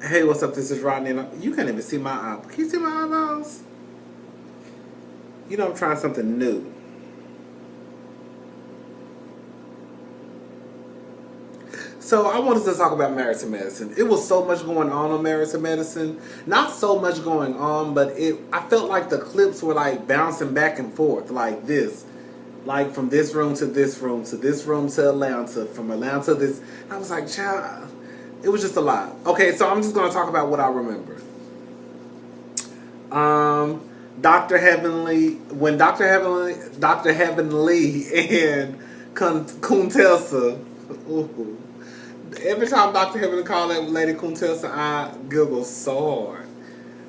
Hey, what's up? This is Rodney. And you can't even see my eye. Can you see my eyeballs? You know I'm trying something new. So I wanted to talk about Married to Medicine. It was so much going on Married to Medicine. Not so much going on, but I felt like the clips were like bouncing back and forth like this. Like from this room to this room to this room to Atlanta, from Atlanta to this. I was like, child, it was just a lot. Okay, so I'm just going to talk about what I remember. Um, Dr. Heavenly and Kuntessa. Ooh. Every time Dr. Heavenly called that lady Kuntessa, I giggle so hard.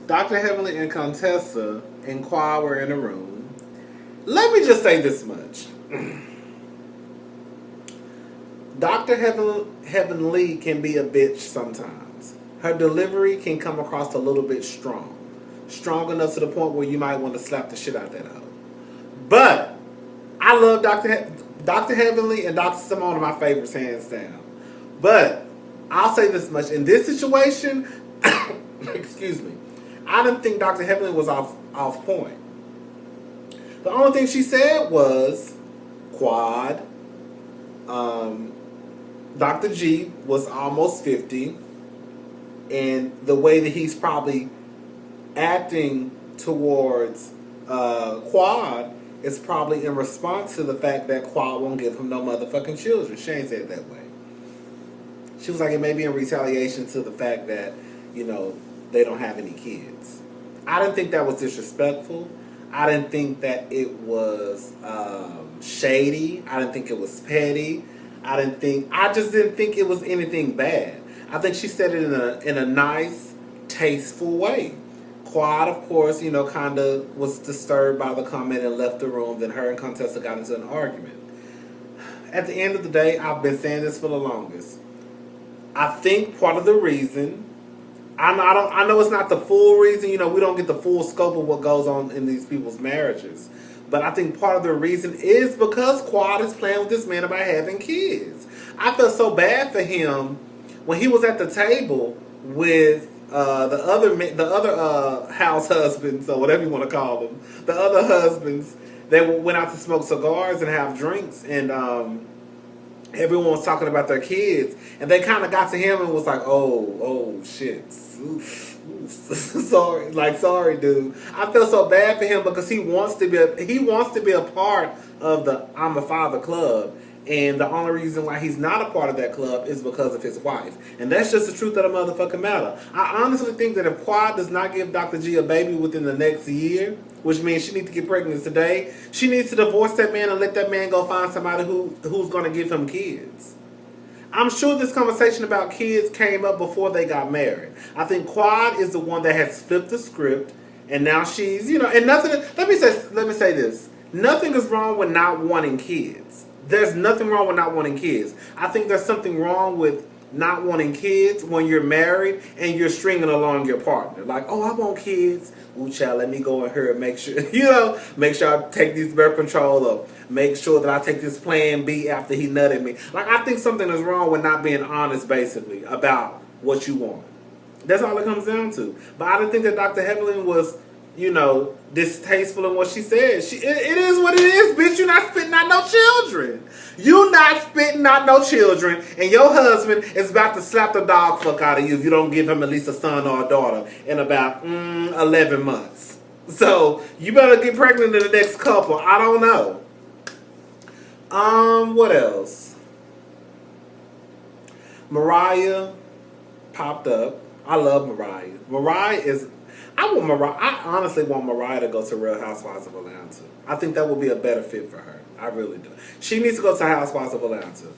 Dr. Heavenly and Contessa and Qua were in a room. Let me just say this much. Dr. Heavenly can be a bitch sometimes. Her delivery can come across a little bit strong. Strong enough to the point where you might want to slap the shit out that hoe. But I love Dr. Heavenly and Dr. Simone are my favorites, hands down. But I'll say this much. In this situation, excuse me, I didn't think Dr. Heavenly was off point. The only thing she said was Quad. Dr. G was almost 50. And the way that he's probably acting towards Quad is probably in response to the fact that Quad won't give him no motherfucking children. She ain't said it that way. She was like, it may be in retaliation to the fact that, they don't have any kids. I didn't think that was disrespectful. I didn't think that it was shady. I didn't think it was petty. I just didn't think it was anything bad. I think she said it in a nice, tasteful way. Quad, of course, kind of was disturbed by the comment and left the room. Then her and Contessa got into an argument. At the end of the day, I've been saying this for the longest. I think part of the reason, I know it's not the full reason, we don't get the full scope of what goes on in these people's marriages. But I think part of the reason is because Quad is playing with this man about having kids. I felt so bad for him when he was at the table with the other house husbands, or whatever you want to call them, the other husbands. They went out to smoke cigars and have drinks, and everyone was talking about their kids, and they kind of got to him and was like, oh shit, sorry dude. I feel so bad for him because he wants to be a part of the I'm a Father club, and the only reason why he's not a part of that club is because of his wife, and that's just the truth of the motherfucking matter. I honestly think that if Quad does not give Dr. G a baby within the next year, which means she needs to get pregnant today, she needs to divorce that man and let that man go find somebody who's going to give him kids. I'm sure this conversation about kids came up before they got married. I think Quad is the one that has flipped the script, and now she's, and nothing. Let me say this: nothing is wrong with not wanting kids. There's nothing wrong with not wanting kids. I think there's something wrong with not wanting kids when you're married and you're stringing along your partner. Like, oh, I want kids. Ooh, child, let me go in here and make sure, make sure I take these birth control or make sure that I take this plan B after he nutted me. Like, I think something is wrong with not being honest, basically, about what you want. That's all it comes down to. But I didn't think that Dr. Heavenly was, distasteful in what she said. It is what it is, bitch. You're not spitting out no children. You not spitting out no children, and your husband is about to slap the dog fuck out of you if you don't give him at least a son or a daughter in about 11 months. So you better get pregnant in the next couple. I don't know. What else? Mariah popped up. I love Mariah. I honestly want Mariah to go to Real Housewives of Atlanta. I think that would be a better fit for her. I really do. She needs to go to Housewives of Atlanta.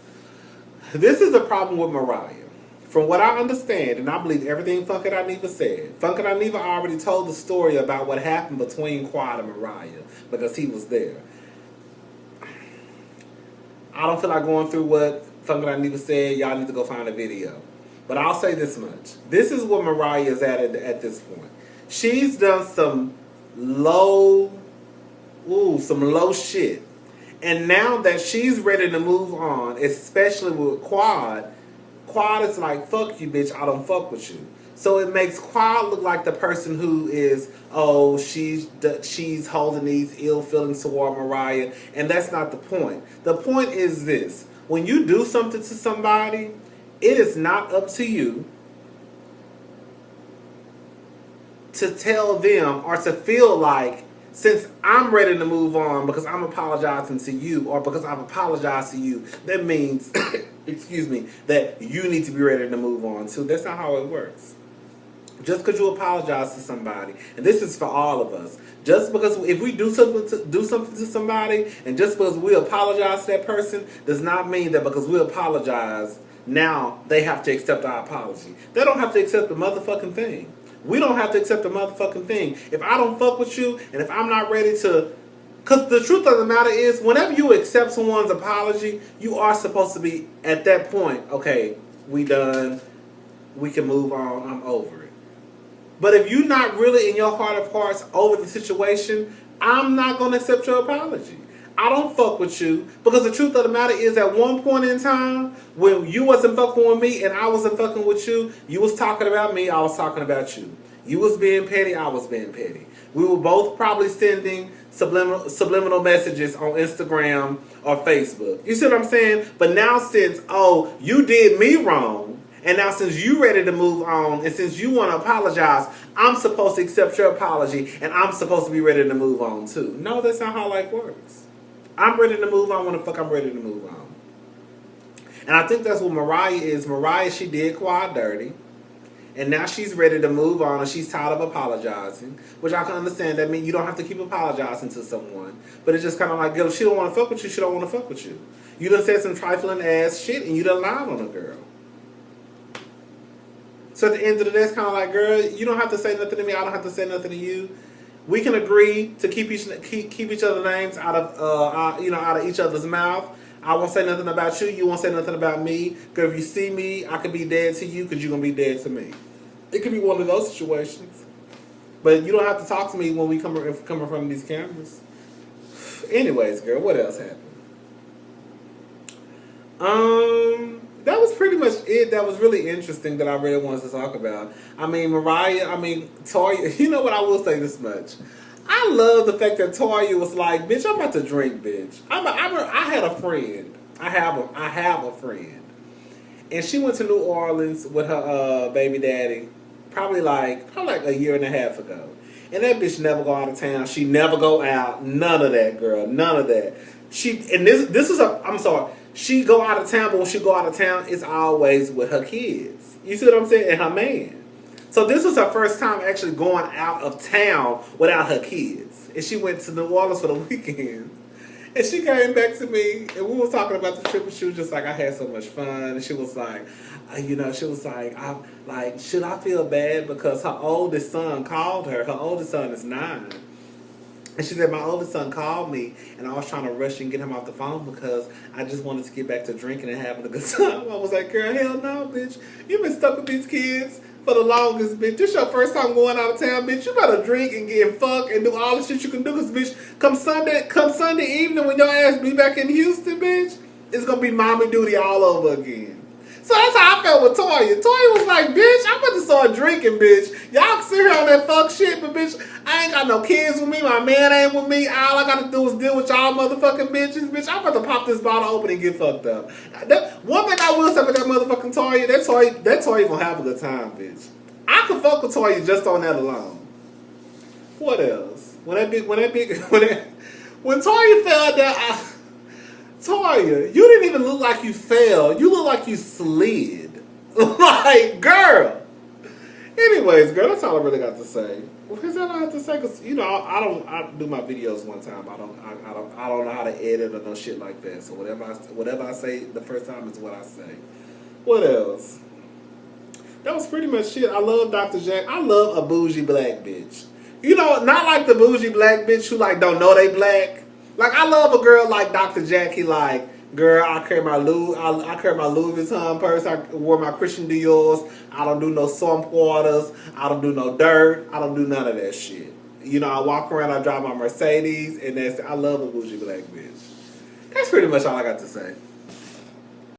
This is the problem with Mariah. From what I understand, and I believe everything Funky Dineva said, Funky Dineva already told the story about what happened between Quad and Mariah because he was there. I don't feel like going through what Funky Dineva said. Y'all need to go find a video. But I'll say this much. This is where Mariah is at this point. She's done some low shit. And now that she's ready to move on, especially with Quad is like, fuck you, bitch, I don't fuck with you. So it makes Quad look like the person who is, oh, she's holding these ill feelings toward Mariah, and that's not the point. The point is this: when you do something to somebody, it is not up to you to tell them or to feel like, since I'm ready to move on because I'm apologizing to you or because I've apologized to you, that means, excuse me, that you need to be ready to move on too. That's not how it works. Just because you apologize to somebody, and this is for all of us, just because if we do something to somebody, and just because we apologize to that person, does not mean that because we apologize, now they have to accept our apology. They don't have to accept the motherfucking thing. We don't have to accept the motherfucking thing. If I don't fuck with you, and if I'm not ready to... Because the truth of the matter is, whenever you accept someone's apology, you are supposed to be, at that point, okay, we done, we can move on, I'm over it. But if you're not really in your heart of hearts over the situation, I'm not going to accept your apology. I don't fuck with you, because the truth of the matter is, at one point in time, when you wasn't fucking with me and I wasn't fucking with you, you was talking about me, I was talking about you. You was being petty, I was being petty. We were both probably sending subliminal messages on Instagram or Facebook. You see what I'm saying? But now since, oh, you did me wrong, and now since you ready to move on, and since you want to apologize, I'm supposed to accept your apology, and I'm supposed to be ready to move on too. No, that's not how life works. I'm ready to move on when the fuck I'm ready to move on. And I think that's what Mariah is. Mariah, she did Quad dirty. And now she's ready to move on, and she's tired of apologizing. Which I can understand. That means you don't have to keep apologizing to someone. But it's just kind of like, if she don't want to fuck with you, she don't want to fuck with you. You done said some trifling ass shit, and you done lied on a girl. So at the end of the day, it's kind of like, girl, you don't have to say nothing to me. I don't have to say nothing to you. We can agree to keep each other's names out of out of each other's mouth. I won't say nothing about you. You won't say nothing about me. Because if you see me, I could be dead to you because you're gonna be dead to me. It could be one of those situations. But you don't have to talk to me when we come in front of these cameras. Anyways, girl, what else happened? That was pretty much it. That was really interesting that I really wanted to talk about. I mean, Mariah, Toya, you know what, I will say this much. I love the fact that Toya was like, bitch, I'm about to drink, bitch. I had a friend. I have a friend. And she went to New Orleans with her baby daddy probably like a year and a half ago. And that bitch never go out of town. She never go out. None of that, girl. None of that. She go out of town, but when she go out of town, it's always with her kids. You see what I'm saying? And her man. So this was her first time actually going out of town without her kids. And she went to New Orleans for the weekend. And she came back to me, and we were talking about the trip, and she was just like, I had so much fun. And she was like, should I feel bad? Because her oldest son called her. Her oldest son is 9. And she said, my oldest son called me, and I was trying to rush and get him off the phone because I just wanted to get back to drinking and having a good time. I was like, girl, hell no, bitch. You've been stuck with these kids for the longest, bitch. This your first time going out of town, bitch. You better drink and get fucked and do all the shit you can do. Because, bitch, come Sunday evening when your ass be back in Houston, bitch, it's going to be mommy duty all over again. So that's how I felt with Toya. Toya was like, bitch, I'm about to start drinking, bitch. Y'all can sit here on that fuck shit, but bitch, I ain't got no kids with me. My man ain't with me. All I got to do is deal with y'all motherfucking bitches, bitch. I'm about to pop this bottle open and get fucked up. One thing I will say about that motherfucking Toya, that Toya gonna have a good time, bitch. I could fuck with Toya just on that alone. What else? When Toya fell down, Toya, you didn't even look like you fell. You look like you slid. Like, girl. Anyways, girl, that's all I really got to say. Because all I have to say, because I do my videos one time. I don't know how to edit or no shit like that. So whatever I say the first time is what I say. What else? That was pretty much shit. I love Dr. Jack. I love a bougie black bitch. Not like the bougie black bitch who like don't know they black. Like, I love a girl like Dr. Jackie, like, girl, I carry my Louis Vuitton purse, I wore my Christian Dior's, I don't do no swamp waters, I don't do no dirt, I don't do none of that shit. I walk around, I drive my Mercedes, and I love a bougie black bitch. That's pretty much all I got to say.